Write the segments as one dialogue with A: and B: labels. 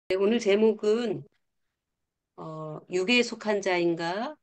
A: 네, 오늘 제목은 육에 속한 자인가,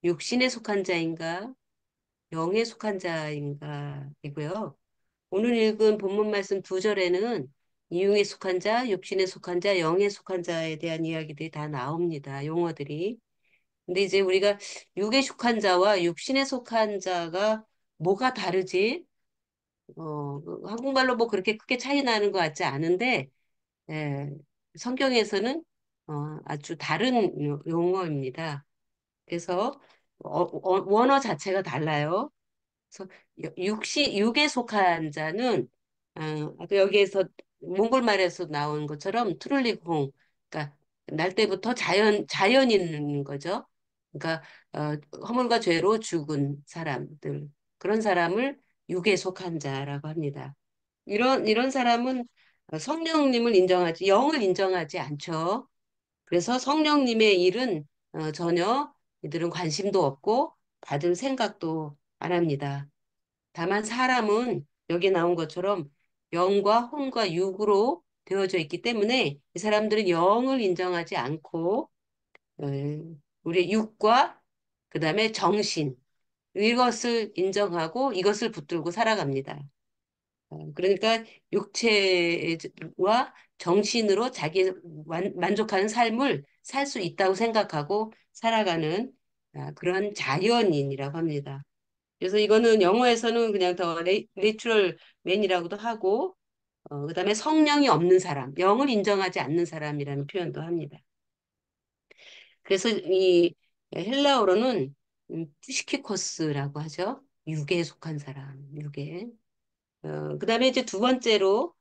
A: 육신에 속한 자인가, 영에 속한 자인가이고요. 오늘 읽은 본문 말씀 두 절에는 이육에 속한 자, 육신에 속한 자, 영에 속한 자에 대한 이야기들이 다 나옵니다. 용어들이. 근데 이제 우리가 육에 속한 자와 육신에 속한 자가 뭐가 다르지? 한국말로 뭐 그렇게 크게 차이 나는 것 같지 않은데, 예, 성경에서는 아주 다른 용어입니다. 그래서 원어 자체가 달라요. 그래서 육에 속한 자는 아까 여기에서 몽골말에서 나온 것처럼 트룰리콩, 그러니까 날 때부터 자연인 거죠. 그러니까 허물과 죄로 죽은 사람들, 그런 사람을 육에 속한 자라고 합니다. 이런 사람은 성령님을 인정하지, 영을 인정하지 않죠. 그래서 성령님의 일은 전혀 이들은 관심도 없고 받을 생각도 안 합니다. 다만 사람은 여기 나온 것처럼 영과 혼과 육으로 되어져 있기 때문에 이 사람들은 영을 인정하지 않고 어, 우리 육과 그다음에 정신 이것을 인정하고 이것을 붙들고 살아갑니다. 그러니까 육체와 정신으로 자기 만족하는 삶을 살 수 있다고 생각하고 살아가는 그런 자연인이라고 합니다. 그래서 이거는 영어에서는 그냥 더 내추럴 맨이라고도 하고, 그다음에 성령이 없는 사람, 영을 인정하지 않는 사람이라는 표현도 합니다. 그래서 이 헬라어로는 푸시키코스라고 하죠. 육에 속한 사람, 육에. 그다음에 이제 두 번째로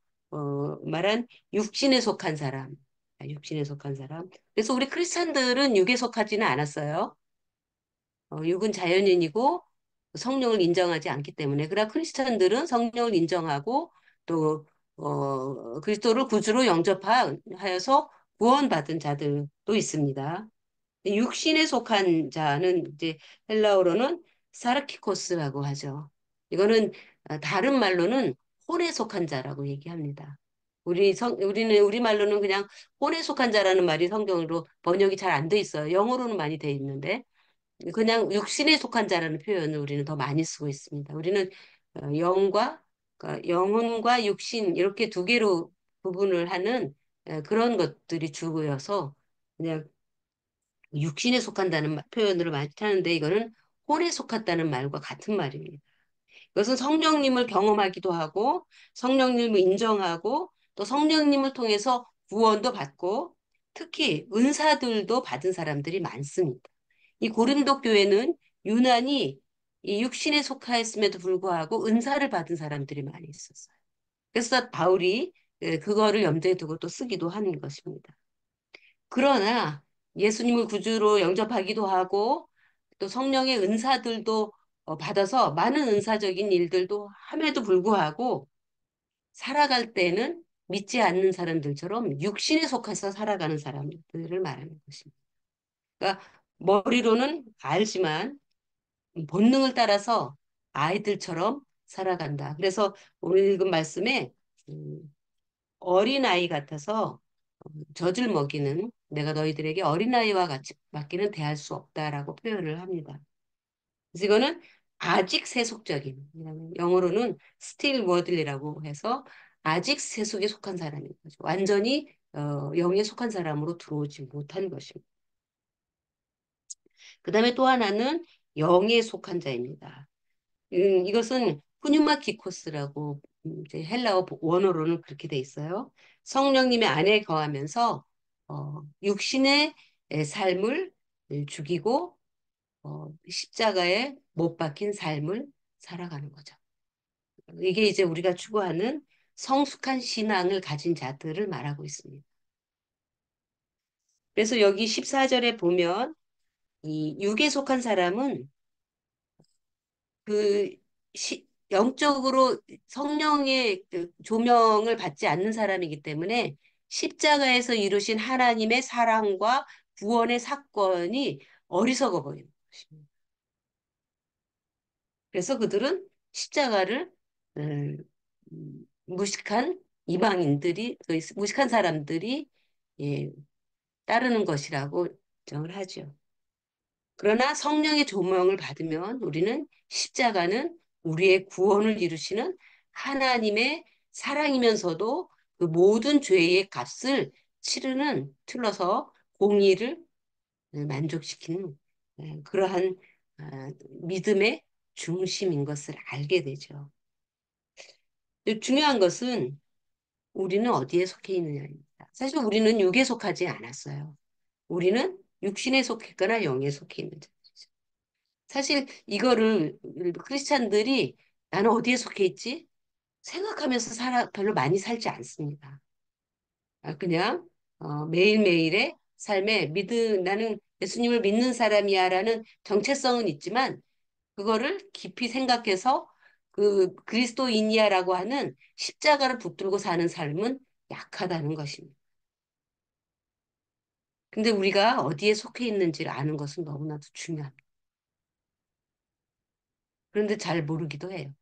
A: 말한 육신에 속한 사람, 육신에 속한 사람. 그래서 우리 크리스찬들은 육에 속하지는 않았어요. 육은 자연인이고 성령을 인정하지 않기 때문에. 그러나 크리스찬들은 성령을 인정하고 또 그리스도를 구주로 영접하여서 구원받은 자들도 있습니다. 육신에 속한 자는 이제 헬라어로는 사르키코스라고 하죠. 이거는 다른 말로는 혼에 속한 자라고 얘기합니다. 우리는 우리말로는 그냥 혼에 속한 자라는 말이 성경으로 번역이 잘 안 돼 있어요. 영어로는 많이 돼 있는데 그냥 육신에 속한 자라는 표현을 우리는 더 많이 쓰고 있습니다. 우리는 그러니까 영혼과 육신 이렇게 두 개로 구분을 하는 그런 것들이 주어서 그냥 육신에 속한다는 표현으로 많이 하는데 이거는 혼에 속했다는 말과 같은 말입니다. 이것은 성령님을 경험하기도 하고 성령님을 인정하고 또 성령님을 통해서 구원도 받고 특히 은사들도 받은 사람들이 많습니다. 이 고린도 교회는 유난히 이 육신에 속하였음에도 불구하고 은사를 받은 사람들이 많이 있었어요. 그래서 바울이 그거를 염두에 두고 또 쓰기도 하는 것입니다. 그러나 예수님을 구주로 영접하기도 하고 또 성령의 은사들도 받아서 많은 은사적인 일들도 함에도 불구하고 살아갈 때는 믿지 않는 사람들처럼 육신에 속해서 살아가는 사람들을 말하는 것입니다. 그러니까 머리로는 알지만 본능을 따라서 아이들처럼 살아간다. 그래서 오늘 읽은 말씀에 어린아이 같아서 젖을 먹이는 내가 너희들에게 어린아이와 같이 맡기는 대할 수 없다라고 표현을 합니다. 그래서 이거는 아직 세속적인, 영어로는 still worldly라고 해서 아직 세속에 속한 사람인 거죠. 완전히 영에 속한 사람으로 들어오지 못한 것입니다. 그 다음에 또 하나는 영에 속한 자입니다. 이것은 푸뉴마키코스라고 이제 헬라어 원어로는 그렇게 돼 있어요. 성령님의 안에 거하면서 육신의 삶을 죽이고 십자가에 못 박힌 삶을 살아가는 거죠. 이게 이제 우리가 추구하는 성숙한 신앙을 가진 자들을 말하고 있습니다. 그래서 여기 14절에 보면 이 육에 속한 사람은 그 영적으로 성령의 그 조명을 받지 않는 사람이기 때문에 십자가에서 이루신 하나님의 사랑과 구원의 사건이 어리석어 보이는 것입니다. 그래서 그들은 십자가를 무식한 이방인들이 무식한 사람들이 예, 따르는 것이라고 정을 하죠. 그러나 성령의 조명을 받으면 우리는 십자가는 우리의 구원을 이루시는 하나님의 사랑이면서도 그 모든 죄의 값을 치르는 틀어서 공의를 만족시키는 그러한 믿음의 중심인 것을 알게 되죠. 중요한 것은 우리는 어디에 속해 있느냐입니다. 사실 우리는 육에 속하지 않았어요. 우리는 육신에 속했거나 영에 속해 있는 자죠. 사실 이거를 크리스찬들이 나는 어디에 속해 있지? 생각하면서 별로 많이 살지 않습니다. 그냥 매일매일의 삶에 나는 예수님을 믿는 사람이야라는 정체성은 있지만 그거를 깊이 생각해서 그 그리스도인이야라고 하는 십자가를 붙들고 사는 삶은 약하다는 것입니다. 근데 우리가 어디에 속해 있는지를 아는 것은 너무나도 중요합니다. 그런데 잘 모르기도 해요.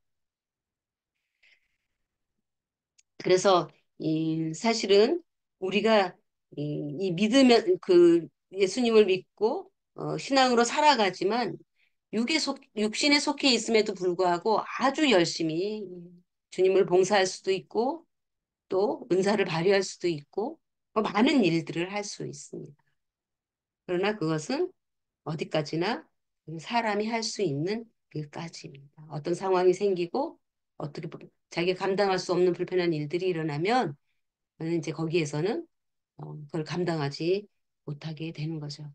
A: 그래서 이 사실은 우리가 이 믿으면 그 예수님을 믿고 신앙으로 살아가지만 육신에 속해 있음에도 불구하고 아주 열심히 주님을 봉사할 수도 있고 또 은사를 발휘할 수도 있고 많은 일들을 할 수 있습니다. 그러나 그것은 어디까지나 사람이 할 수 있는 일까지입니다. 어떤 상황이 생기고 어떻게 자기가 감당할 수 없는 불편한 일들이 일어나면 저는 이제 거기에서는 그걸 감당하지 못하게 되는 거죠.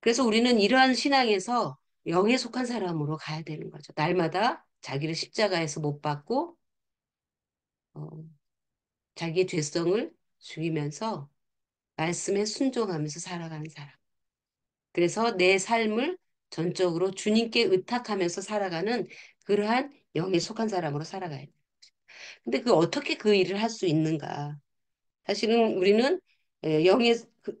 A: 그래서 우리는 이러한 신앙에서 영에 속한 사람으로 가야 되는 거죠. 날마다 자기를 십자가에서 못 박고 어, 자기의 죄성을 죽이면서 말씀에 순종하면서 살아가는 사람. 그래서 내 삶을 전적으로 주님께 의탁하면서 살아가는 그러한 영에 속한 사람으로 살아가야 돼. 근데 어떻게 그 일을 할 수 있는가? 사실은 우리는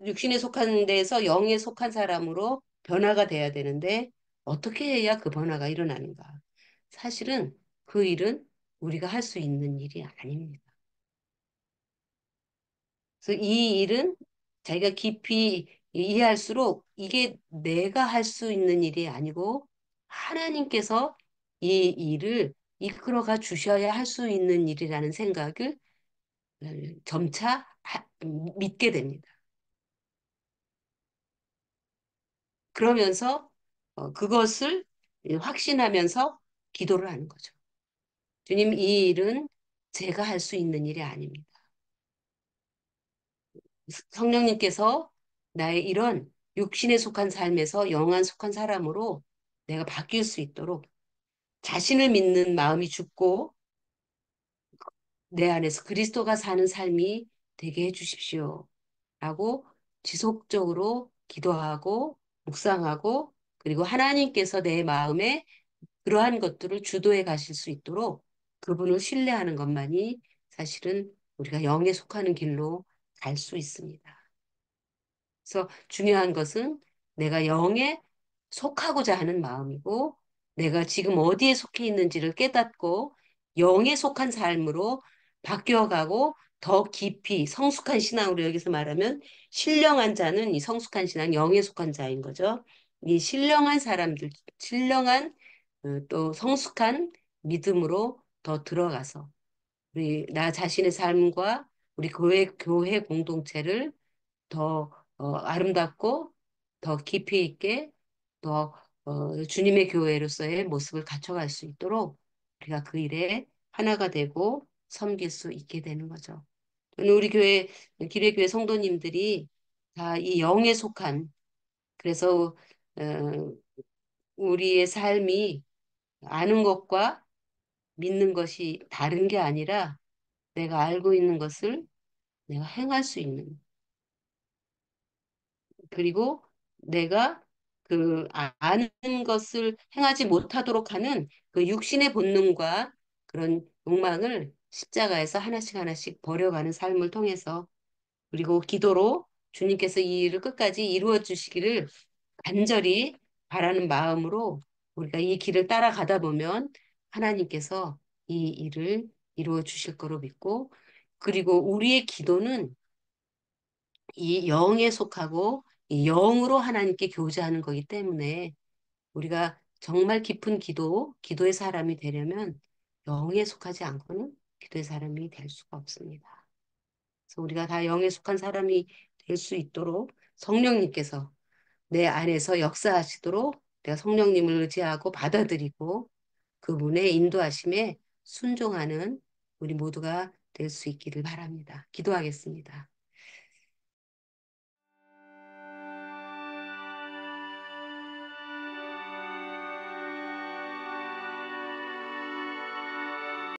A: 육신에 속한 데에서 영에 속한 사람으로 변화가 돼야 되는데 어떻게 해야 그 변화가 일어나는가? 사실은 그 일은 우리가 할 수 있는 일이 아닙니다. 그래서 이 일은 자기가 깊이 이해할수록 이게 내가 할 수 있는 일이 아니고 하나님께서 이 일을 이끌어가 주셔야 할 수 있는 일이라는 생각을 점차 믿게 됩니다. 그러면서 그것을 확신하면서 기도를 하는 거죠. 주님, 이 일은 제가 할 수 있는 일이 아닙니다. 성령님께서 나의 이런 육신에 속한 삶에서 영안 속한 사람으로 내가 바뀔 수 있도록 자신을 믿는 마음이 죽고 내 안에서 그리스도가 사는 삶이 되게 해주십시오. 라고 지속적으로 기도하고 묵상하고 그리고 하나님께서 내 마음에 그러한 것들을 주도해 가실 수 있도록 그분을 신뢰하는 것만이 사실은 우리가 영에 속하는 길로 갈 수 있습니다. 그래서 중요한 것은 내가 영에 속하고자 하는 마음이고 내가 지금 어디에 속해 있는지를 깨닫고 영에 속한 삶으로 바뀌어가고 더 깊이 성숙한 신앙으로 여기서 말하면 신령한 자는 이 성숙한 신앙 영에 속한 자인 거죠. 이 신령한 사람들, 신령한 또 성숙한 믿음으로 더 들어가서 우리 나 자신의 삶과 우리 교회 공동체를 더 아름답고 더 깊이 있게 더 주님의 교회로서의 모습을 갖춰갈 수 있도록 우리가 그 일에 하나가 되고 섬길 수 있게 되는 거죠. 저는 우리 기뢰교회 성도님들이 다 이 영에 속한 그래서 어, 우리의 삶이 아는 것과 믿는 것이 다른 게 아니라 내가 알고 있는 것을 내가 행할 수 있는 그리고 내가 아는 것을 행하지 못하도록 하는 그 육신의 본능과 그런 욕망을 십자가에서 하나씩 하나씩 버려가는 삶을 통해서 그리고 기도로 주님께서 이 일을 끝까지 이루어 주시기를 간절히 바라는 마음으로 우리가 이 길을 따라가다 보면 하나님께서 이 일을 이루어 주실 거로 믿고 그리고 우리의 기도는 이 영에 속하고 이 영으로 하나님께 교제하는 거기 때문에 우리가 정말 깊은 기도의 사람이 되려면 영에 속하지 않고는 기도의 사람이 될 수가 없습니다. 그래서 우리가 다 영에 속한 사람이 될 수 있도록 성령님께서 내 안에서 역사하시도록 내가 성령님을 의지하고 받아들이고 그분의 인도하심에 순종하는 우리 모두가 될 수 있기를 바랍니다. 기도하겠습니다.